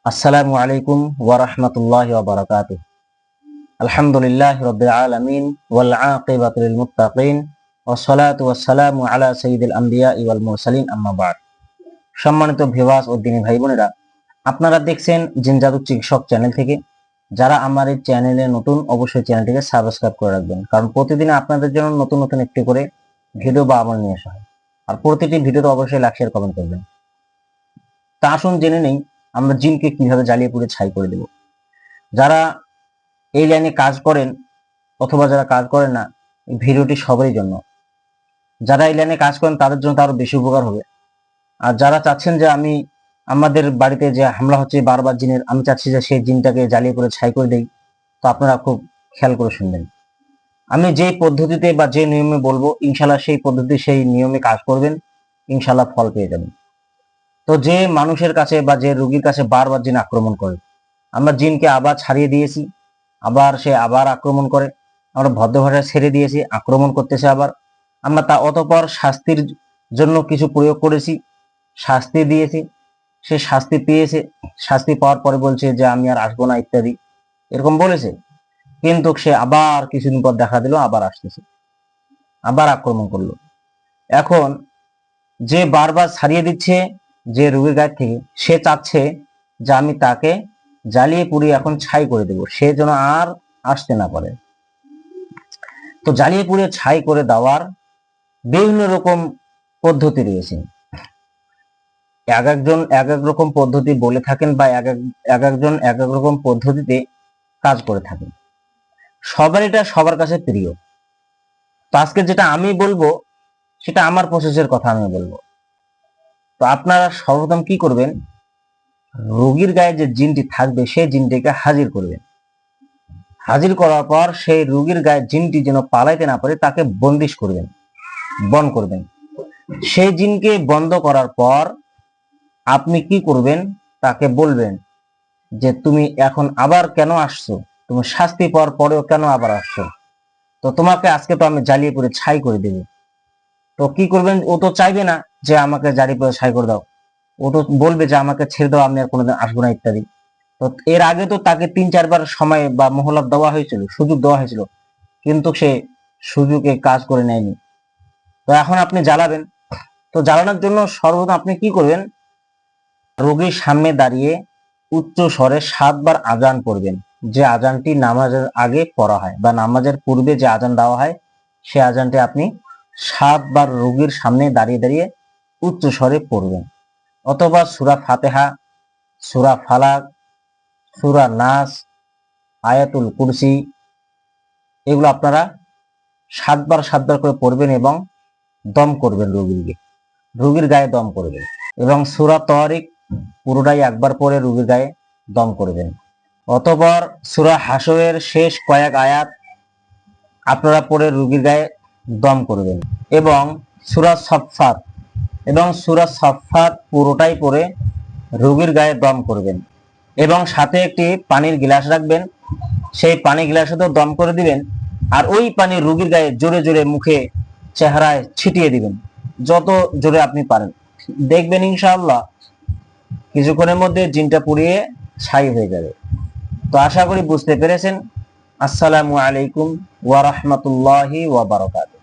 আসসালামু আলাইকুম ওয়া রাহমাতুল্লাহি ওয়া বারাকাতুহু। আলহামদুলিল্লাহি রাব্বিল আলামিন ওয়াল আকিবাতু লিল মুত্তাকিন ওয়াস সালাতু ওয়াস সালামু আলা সাইয়্যিদিল আমবিয়াই ওয়াল মুরসালিন আম্মা বা'দ। সম্মানিত ভিউয়ার্স ও দিনী ভাই বোনেরা, আপনারা দেখছেন জিন জাদু চিকিৎসক চ্যানেল থেকে। যারা আমার এই চ্যানেলে নতুন, অবশ্যই চ্যানেলটিকে সাবস্ক্রাইব করে রাখবেন, কারণ প্রতিদিন আপনাদের জন্য নতুন নতুন একটি করে ভিডিও বা আমল নিয়ে আসা হয়। আর প্রতিটি ভিডিওতে অবশ্যই লাইক শেয়ার কমেন্ট করবেন। তা আসুন জেনে নেই আমরা জিনকে কিভাবে জ্বালিয়ে পুড়ে ছাই করে দেব। যারা এই লাইনে কাজ করেন অথবা যারা কাজ করেন না, এই ভিডিওটি সবারই জন্য। যারা এই লাইনে কাজ করেন তাদের জন্য তো আরো বেশি উপকার হবে। আর যারা চাচ্ছেন যে আমাদের বাড়িতে যে হামলা হচ্ছে বারবার জিনের, আমি চাচ্ছি যে সেই জিনটাকে জ্বালিয়ে করে ছাই করে দেই, তো আপনারা খুব খেয়াল করে শুনবেন। আমি যে পদ্ধতিতে বা যে নিয়মে বলবো, ইনশাল্লাহ সেই পদ্ধতি সেই নিয়মে কাজ করবেন, ইনশাল্লাহ ফল পেয়ে যাবেন। তো যে মানুষের কাছে বা যে রোগীর কাছে বারবার জিন আক্রমণ করে, আমরা জিনকে আবার ছাড়িয়ে দিয়েছি, আবার সে আবার আক্রমণ করে, আমরা ভদ্র ভাষায় ছেড়ে দিয়েছি, আক্রমণ করতেছে আবার। আমরা তা অতঃপর শাস্তির জন্য কিছু প্রয়োগ করেছি, শাস্তি দিয়েছি, সে শাস্তি পেয়েছে, শাস্তি পাওয়ার পরে বলছে যে আমি আর আসবো না ইত্যাদি, এরকম বলেছে। কিন্তু সে আবার কিছুদিন পর দেখা দিল, আবার আসতেছে, আবার আক্রমণ করলো। এখন যে বারবার ছাড়িয়ে দিচ্ছে যে রোগীর গায়ে থেকে, সে চাচ্ছে যে আমি তাকে জ্বালিয়ে পুড়িয়ে এখন ছাই করে দেব, সে যেন আর আসতে না পারে। তো জ্বালিয়ে পুড়িয়ে ছাই করে দেওয়ার বিভিন্ন রকম পদ্ধতি রয়েছে। এক একজন এক এক রকম পদ্ধতি বলে থাকেন, বা এক একজন এক এক রকম পদ্ধতিতে কাজ করে থাকেন। সবার এটা সবার কাছে প্রিয়। তো আজকে যেটা আমি বলবো সেটা আমার প্রসেসের কথা আমি বলবো। তো আপনারা সর্বপ্রথম কি করবেন, রোগীর গায়ে যে জিনটি থাকবে সেই জিনটিকে হাজির করবেন। হাজির করার পর সেই রোগীর গায়ে জিনটি যেন পালাইতে না পারে, তাকে বন্দিশ করবেন, বন্ধ করবেন। সেই জিনকে বন্ধ করার পর আপনি কি করবেন, তাকে বলবেন যে তুমি এখন আবার কেন আসছো, তুমি শাস্তি পাওয়ার পরেও কেন আবার আসছো, তো তোমাকে আজকে তো আমি জ্বালিয়ে পুড়ে ছাই করে দেব। তো কি করবেন, ও তো চাইবে না যে আমাকে জ্বালিয়ে পুড়ে ছাই করে দাও, ও তো বলবে যে আমাকে ছেড়ে দাও, আমি আর কোনোদিন আসবো না ইত্যাদি। তো এর আগে তো তাকে 3-4 বার সময় বা মহলত দেওয়া হয়েছিল, সুযোগ দেওয়া হয়েছিল, কিন্তু সে সুযোগে কাজ করে নেয়নি। তো এখন আপনি জ্বালাবেন। তো জ্বালানোর জন্য সর্বপ্রথম আপনি কি করবেন, রোগীর সামনে দাঁড়িয়ে উচ্চ স্বরে 7 বার আজান পড়বেন। যে আজানটি নামাজের আগে পড়া হয় বা নামাজের পূর্বে যে আজান দেওয়া হয়, সে আজানটি আপনি 7 বার রোগীর সামনে দাঁড়িয়ে দাঁড়িয়ে উচ্চ স্বরে পড়বেন। অথবা সূরা ফাতিহা, সূরা ফালাক, সূরা নাস, আয়াতুল কুরসি, এগুলো আপনারা 7 বার করে পড়বেন এবং দম করবেন, রোগীর গায়ে দম করবেন। এবং সূরা তারিক পুরোটাই একবার পরে রোগীর গায়ে দম করবেন। অতঃপর সূরা হাসরের শেষ কয়েক আয়াত আপনারা পড়ে রোগীর গায়ে দম করবেন। এবং সূরা সাফফাত পুরোটাই পড়ে রোগীর গায়ে দম করবেন। এবং সাথে একটি পানির গ্লাস রাখবেন, সেই পানি গ্লাসেও দম করে দিবেন। আর ওই পানি রোগীর গায়ে জোরে জোরে মুখে, চেহারায় ছিটিয়ে দিবেন, যত জোরে আপনি পারেন। দেখবেন ইনশাআল্লাহ কিছুক্ষণের মধ্যে জিনটা পুড়িয়ে ছাই হয়ে যাবে। তো আশা করি বুঝতে পেরেছেন। আসসালামু আলাইকুম ওয়া রাহমাতুল্লাহি ওয়া বারাকাতুহু।